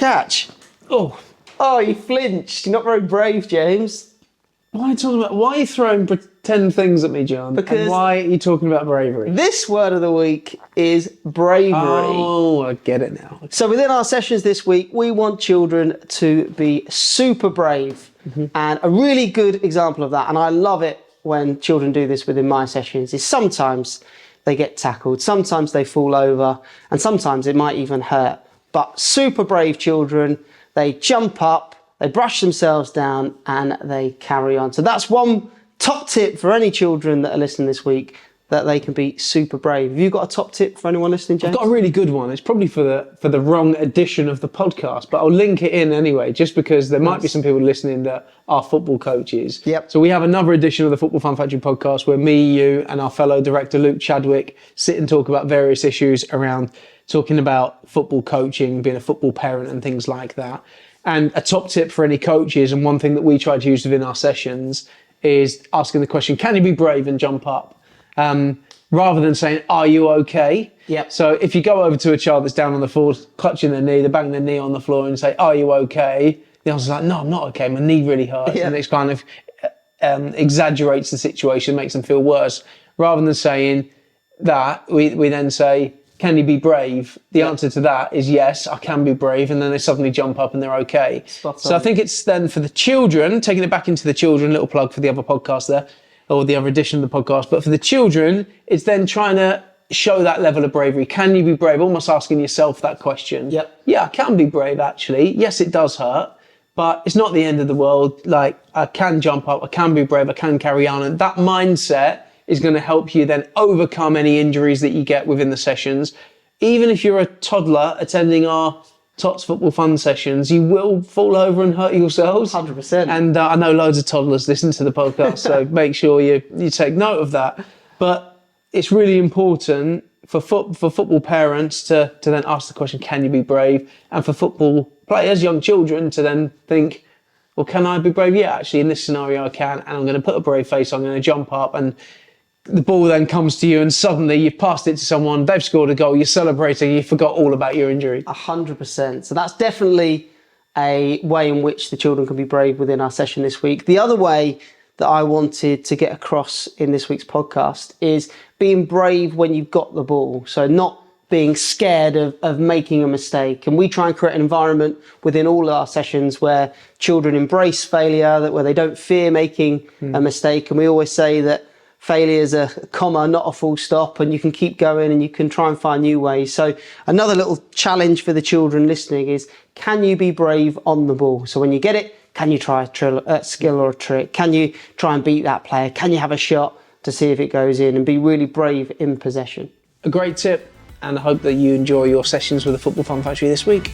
catch? Oh, you flinched. You're not very brave, James. Why are you throwing pretend things at me, John? Because and why are you talking about bravery? This word of the week is bravery. Oh, I get it now. So within our sessions this week, we want children to be super brave. And a really good example of that, and I love it when children do this within my sessions, is sometimes they get tackled, sometimes they fall over, and sometimes it might even hurt. But super brave children, they jump up, they brush themselves down, and they carry on. So that's one top tip for any children that are listening this week, that they can be super brave. Have you got a top tip for anyone listening, James? I've got a really good one. It's probably for the wrong edition of the podcast, but I'll link it in anyway, just because there might be some people listening that are football coaches. Yep. So we have another edition of the Football Fun Factory podcast where me, you, and our fellow director Luke Chadwick sit and talk about various issues around talking about football coaching, being a football parent and things like that. And a top tip for any coaches, and one thing that we try to use within our sessions, is asking the question, can you be brave and jump up? Rather than saying, are you okay? Yep. So if you go over to a child that's down on the floor, clutching their knee, they're banging their knee on the floor and say, are you okay? The answer's like, no, I'm not okay. My knee really hurts. Yep. And it's kind of exaggerates the situation, makes them feel worse. Rather than saying that, we then say, can you be brave? The answer to that is yes, I can be brave. And then they suddenly jump up and they're okay. So I think it's then for the children, taking it back into the children, little plug for the other podcast there, or the other edition of the podcast. But for the children, it's then trying to show that level of bravery. Can you be brave? Almost asking yourself that question. Yep. Yeah, I can be brave, actually. Yes, it does hurt, but it's not the end of the world. Like, I can jump up, I can be brave, I can carry on. And that mindset is going to help you then overcome any injuries that you get within the sessions. Even if you're a toddler attending our Tots Football Fun sessions, you will fall over and hurt yourselves. 100%. And I know loads of toddlers listen to the podcast, so make sure you take note of that. But it's really important for football parents to then ask the question, can you be brave? And for football players, young children, to then think, well, can I be brave? Yeah, actually, in this scenario, I can. And I'm going to put a brave face on, I'm going to jump up, and the ball then comes to you and suddenly you've passed it to someone, they've scored a goal, you're celebrating, you forgot all about your injury. 100%. So that's definitely a way in which the children can be brave within our session this week. The other way that I wanted to get across in this week's podcast is being brave when you've got the ball. So not being scared of making a mistake. And we try and create an environment within all our sessions where children embrace failure, where they don't fear making a mistake. And we always say that failure is a comma, not a full stop, and you can keep going and you can try and find new ways. So another little challenge for the children listening is, can you be brave on the ball? So when you get it, can you try a skill or a trick? Can you try and beat that player? Can you have a shot to see if it goes in, and be really brave in possession? A great tip, and I hope that you enjoy your sessions with the Football Fun Factory this week.